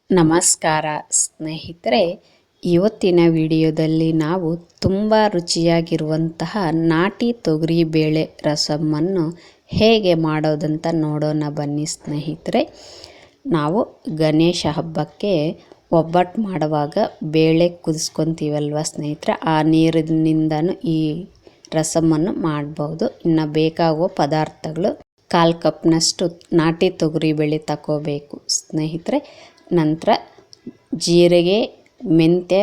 ನಮಸ್ಕಾರ ಸ್ನೇಹಿತರೆ, ಇವತ್ತಿನ ವಿಡಿಯೋದಲ್ಲಿ ನಾವು ತುಂಬ ರುಚಿಯಾಗಿರುವಂತಹ ನಾಟಿ ತೊಗರಿಬೇಳೆ ರಸಮನ್ನು ಹೇಗೆ ಮಾಡೋದಂತ ನೋಡೋಣ ಬನ್ನಿ ಸ್ನೇಹಿತರೆ. ನಾವು ಗಣೇಶ ಹಬ್ಬಕ್ಕೆ ಒಬ್ಬಟ್ಟು ಮಾಡುವಾಗ ಬೇಳೆ ಕುದಿಸ್ಕೊತೀವಲ್ವ ಸ್ನೇಹಿತರೆ, ಆ ನೀರಿನಿಂದನೂ ಈ ರಸಮನ್ನು ಮಾಡ್ಬೋದು. ಇನ್ನು ಬೇಕಾಗುವ ಪದಾರ್ಥಗಳು 1/4 ಕಪ್ನಷ್ಟು ನಾಟಿ ತೊಗರಿಬೇಳೆ ತಗೋಬೇಕು ಸ್ನೇಹಿತರೆ. ನಂತರ ಜೀರಿಗೆ, ಮೆಂತ್ಯ,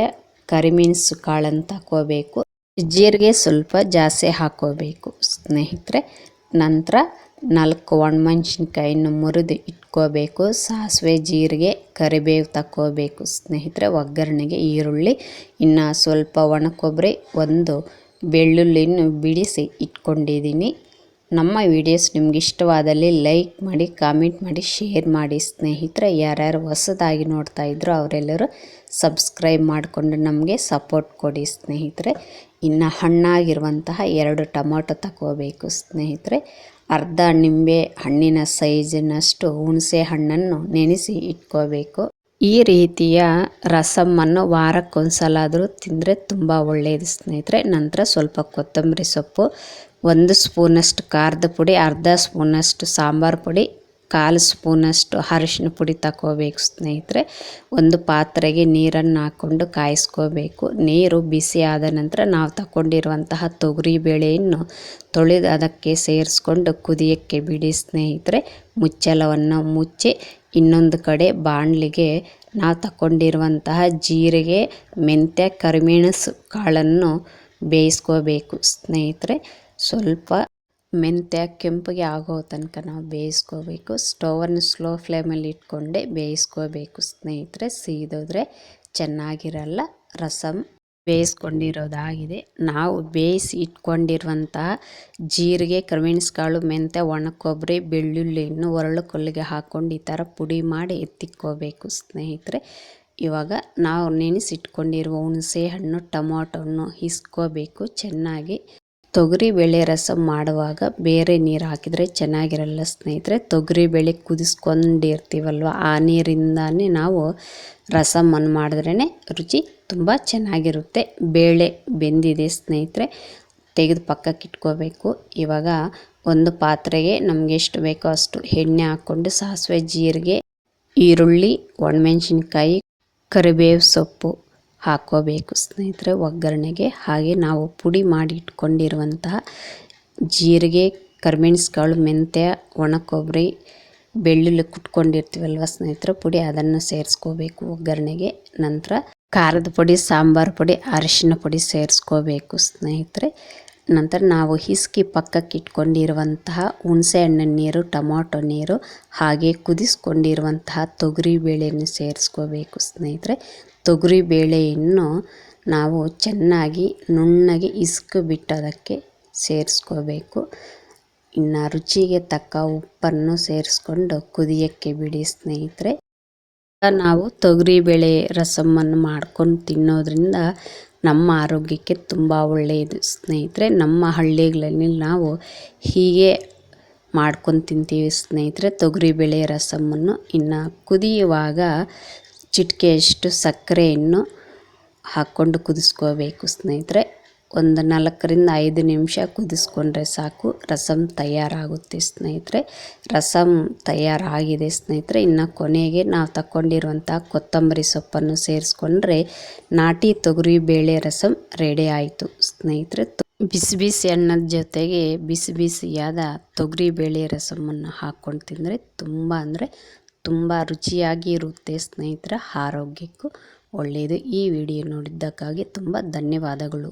ಕರಿಮೆಣಸು ಕಾಳನ್ನು ತಗೋಬೇಕು. ಜೀರಿಗೆ ಸ್ವಲ್ಪ ಜಾಸ್ತಿ ಹಾಕೋಬೇಕು ಸ್ನೇಹಿತರೆ. ನಂತರ 4 ಒಣಮೆಣಸಿನ್ಕಾಯನ್ನು ಮುರಿದು ಇಟ್ಕೋಬೇಕು. ಸಾಸಿವೆ, ಜೀರಿಗೆ, ಕರಿಬೇವು ತಗೋಬೇಕು ಸ್ನೇಹಿತರೆ. ಒಗ್ಗರಣೆಗೆ ಈರುಳ್ಳಿ, ಇನ್ನು ಸ್ವಲ್ಪ ಒಣ ಕೊಬ್ಬರಿ, ಒಂದು ಬೆಳ್ಳುಳ್ಳಿಯನ್ನು ಬಿಡಿಸಿ ಇಟ್ಕೊಂಡಿದ್ದೀನಿ. ನಮ್ಮ ವಿಡಿಯೋಸ್ ನಿಮ್ಗೆ ಇಷ್ಟವಾದಲ್ಲಿ ಲೈಕ್ ಮಾಡಿ, ಕಾಮೆಂಟ್ ಮಾಡಿ, ಶೇರ್ ಮಾಡಿ ಸ್ನೇಹಿತರೆ. ಯಾರ್ಯಾರು ಹೊಸದಾಗಿ ನೋಡ್ತಾ ಇದ್ರು ಅವರೆಲ್ಲರೂ ಸಬ್ಸ್ಕ್ರೈಬ್ ಮಾಡಿಕೊಂಡು ನಮಗೆ ಸಪೋರ್ಟ್ ಕೊಡಿ ಸ್ನೇಹಿತರೆ. ಇನ್ನು ಹಣ್ಣಾಗಿರುವಂತಹ 2 ಟೊಮೊಟೊ ತಗೋಬೇಕು ಸ್ನೇಹಿತರೆ. ಅರ್ಧ ನಿಂಬೆ ಹಣ್ಣಿನ ಸೈಜಿನಷ್ಟು ಹುಣಸೆ ಹಣ್ಣನ್ನು ನೆನೆಸಿ ಇಟ್ಕೋಬೇಕು. ಈ ರೀತಿಯ ರಸಮನ್ನು ವಾರಕ್ಕೊಂದ್ಸಲಾದರೂ ತಿಂದರೆ ತುಂಬ ಒಳ್ಳೆಯದು ಸ್ನೇಹಿತರೆ. ನಂತರ ಸ್ವಲ್ಪ ಕೊತ್ತಂಬರಿ ಸೊಪ್ಪು, 1 ಸ್ಪೂನಷ್ಟು ಖಾರದ ಪುಡಿ, ಅರ್ಧ ಸ್ಪೂನಷ್ಟು ಸಾಂಬಾರು ಪುಡಿ, 1/4 ಸ್ಪೂನಷ್ಟು ಅರಿಶಿನ ಪುಡಿ ತಗೋಬೇಕು ಸ್ನೇಹಿತರೆ. ಒಂದು ಪಾತ್ರೆಗೆ ನೀರನ್ನು ಹಾಕ್ಕೊಂಡು ಕಾಯಿಸ್ಕೋಬೇಕು. ನೀರು ಬಿಸಿ ಆದ ನಂತರ ನಾವು ತಗೊಂಡಿರುವಂತಹ ತೊಗರಿಬೇಳೆಯನ್ನು ತೊಳೆದು ಅದಕ್ಕೆ ಸೇರಿಸ್ಕೊಂಡು ಕುದಿಯೋಕ್ಕೆ ಬಿಡಿ ಸ್ನೇಹಿತರೆ. ಮುಚ್ಚಳವನ್ನು ಮುಚ್ಚಿ ಇನ್ನೊಂದು ಕಡೆ ಬಾಣಲಿಗೆ ನಾವು ತಗೊಂಡಿರುವಂತಹ ಜೀರಿಗೆ, ಮೆಂತ್ಯ, ಕರಿಮೆಣಸು ಕಾಳನ್ನು ಬೇಯಿಸ್ಕೋಬೇಕು ಸ್ನೇಹಿತರೆ. ಸ್ವಲ್ಪ ಮೆಂತ್ಯ ಕೆಂಪಗೆ ಆಗೋ ತನಕ ನಾವು ಬೇಯಿಸ್ಕೋಬೇಕು. ಸ್ಟವನ್ನು ಸ್ಲೋ ಫ್ಲೇಮಲ್ಲಿ ಇಟ್ಕೊಂಡೆ ಬೇಯಿಸ್ಕೋಬೇಕು ಸ್ನೇಹಿತರೆ. ಸೀದೋದ್ರೆ ಚೆನ್ನಾಗಿರಲ್ಲ. ರಸಮ್ ಬೇಯಿಸ್ಕೊಂಡಿರೋದಾಗಿದೆ. ನಾವು ಬೇಯಿಸಿ ಇಟ್ಕೊಂಡಿರುವಂತಹ ಜೀರಿಗೆ, ಕರಿಮೆಣಸು ಕಾಳು, ಮೆಂತ್ಯ, ಒಣ ಕೊಬ್ಬರಿ, ಬೆಳ್ಳುಳ್ಳಿಯನ್ನು ಒರಳು ಕಲ್ಲಿಗೆ ಹಾಕ್ಕೊಂಡು ಈ ಥರ ಪುಡಿ ಮಾಡಿ ಎತ್ತಿಕ್ಕೋಬೇಕು ಸ್ನೇಹಿತರೆ. ಇವಾಗ ನಾವು ನೆನೆಸಿಟ್ಕೊಂಡಿರುವ ಹುಣಸೆ ಹಣ್ಣು, ಟೊಮೊಟೊವನ್ನು ಹಿಸ್ಕೋಬೇಕು ಚೆನ್ನಾಗಿ. ತೊಗರಿಬೇಳೆ ರಸಮ್ ಮಾಡುವಾಗ ಬೇರೆ ನೀರು ಹಾಕಿದರೆ ಚೆನ್ನಾಗಿರಲ್ಲ ಸ್ನೇಹಿತರೆ. ತೊಗರಿಬೇಳೆ ಕುದಿಸ್ಕೊಂಡಿರ್ತೀವಲ್ವ, ಆ ನೀರಿಂದಾನೇ ನಾವು ರಸಮನ್ನು ಮಾಡಿದ್ರೇ ರುಚಿ ತುಂಬ ಚೆನ್ನಾಗಿರುತ್ತೆ. ಬೇಳೆ ಬೆಂದಿದೆ ಸ್ನೇಹಿತರೆ, ತೆಗೆದು ಪಕ್ಕಕ್ಕೆ ಇಟ್ಕೋಬೇಕು. ಇವಾಗ ಒಂದು ಪಾತ್ರೆಗೆ ನಮಗೆ ಎಷ್ಟು ಬೇಕೋ ಅಷ್ಟು ಎಣ್ಣೆ ಹಾಕ್ಕೊಂಡು ಸಾಸಿವೆ, ಜೀರಿಗೆ, ಈರುಳ್ಳಿ, ಒಣಮೆಣಸಿನ್ಕಾಯಿ, ಕರಿಬೇವು ಸೊಪ್ಪು ಹಾಕ್ಕೋಬೇಕು ಸ್ನೇಹಿತರೆ ಒಗ್ಗರಣೆಗೆ. ಹಾಗೆ ನಾವು ಪುಡಿ ಮಾಡಿ ಇಟ್ಕೊಂಡಿರುವಂತಹ ಜೀರಿಗೆ, ಕರಿಮೆಣಸು ಕಾಳು, ಮೆಂತ್ಯ, ಒಣ ಕೊಬ್ಬರಿ, ಬೆಳ್ಳುಳ್ಳಿ ಕುಟ್ಕೊಂಡಿರ್ತೀವಲ್ವ ಸ್ನೇಹಿತರೆ ಪುಡಿ, ಅದನ್ನು ಸೇರಿಸ್ಕೋಬೇಕು ಒಗ್ಗರಣೆಗೆ. ನಂತರ ಖಾರದ ಪುಡಿ, ಸಾಂಬಾರು ಪುಡಿ, ಅರಿಶಿನ ಪುಡಿ ಸೇರಿಸ್ಕೋಬೇಕು ಸ್ನೇಹಿತರೆ. ನಂತರ ನಾವು ಹಿಸ್ಕಿ ಪಕ್ಕಕ್ಕೆ ಇಟ್ಕೊಂಡಿರುವಂತಹ ಹುಣಸೆ ಹಣ್ಣಿನ ನೀರು, ಟೊಮೊಟೊ ನೀರು, ಹಾಗೆ ಕುದಿಸ್ಕೊಂಡಿರುವಂತಹ ತೊಗರಿಬೇಳೆಯನ್ನು ಸೇರಿಸ್ಕೋಬೇಕು ಸ್ನೇಹಿತರೆ. ತೊಗರಿಬೇಳೆಯನ್ನು ನಾವು ಚೆನ್ನಾಗಿ ನುಣ್ಣಗೆ ಬಿಟ್ಟು ಅದಕ್ಕೆ ಸೇರಿಸ್ಕೋಬೇಕು. ಇನ್ನು ರುಚಿಗೆ ತಕ್ಕ ಉಪ್ಪನ್ನು ಸೇರಿಸ್ಕೊಂಡು ಕುದಿಯೋಕ್ಕೆ ಬಿಡಿ ಸ್ನೇಹಿತರೆ. ನಾವು ತೊಗರಿಬೇಳೆ ರಸಮನ್ನು ಮಾಡ್ಕೊಂಡು ತಿನ್ನೋದ್ರಿಂದ ನಮ್ಮ ಆರೋಗ್ಯಕ್ಕೆ ತುಂಬ ಒಳ್ಳೆಯದು ಸ್ನೇಹಿತರೆ. ನಮ್ಮ ಹಳ್ಳಿಗಳಲ್ಲಿ ನಾವು ಹೀಗೆ ಮಾಡ್ಕೊಂಡು ತಿಂತೀವಿ ಸ್ನೇಹಿತರೆ ತೊಗರಿಬೇಳೆ ರಸಮನ್ನು. ಇನ್ನು ಕುದಿಯುವಾಗ ಚಿಟಿಕೆಯಷ್ಟು ಸಕ್ಕರೆಯನ್ನು ಹಾಕ್ಕೊಂಡು ಕುದಿಸ್ಕೋಬೇಕು ಸ್ನೇಹಿತರೆ. ಒಂದು 4ರಿಂದ 5 ನಿಮಿಷ ಕುದಿಸ್ಕೊಂಡ್ರೆ ಸಾಕು, ರಸಮ್ ತಯಾರಾಗುತ್ತೆ ಸ್ನೇಹಿತರೆ. ರಸಮ್ ತಯಾರಾಗಿದೆ ಸ್ನೇಹಿತರೆ. ಇನ್ನು ಕೊನೆಗೆ ನಾವು ತಗೊಂಡಿರುವಂಥ ಕೊತ್ತಂಬರಿ ಸೊಪ್ಪನ್ನು ಸೇರಿಸ್ಕೊಂಡ್ರೆ ನಾಟಿ ತೊಗರಿಬೇಳೆ ರಸಮ್ ರೆಡಿ ಆಯಿತು ಸ್ನೇಹಿತರೆ. ಬಿಸಿ ಬಿಸಿ ಅನ್ನದ ಜೊತೆಗೆ ಬಿಸಿ ಬಿಸಿಯಾದ ತೊಗರಿಬೇಳೆ ರಸಮನ್ನು ಹಾಕ್ಕೊಂಡು ತಿಂದರೆ ತುಂಬ ರುಚಿಯಾಗಿ ಇರುತ್ತೆ ಸ್ನೇಹಿತರೆ. ಆರೋಗ್ಯಕ್ಕೂ ಒಳ್ಳೆಯದು. ಈ ವಿಡಿಯೋ ನೋಡಿದ್ದಕ್ಕಾಗಿ ತುಂಬ ಧನ್ಯವಾದಗಳು.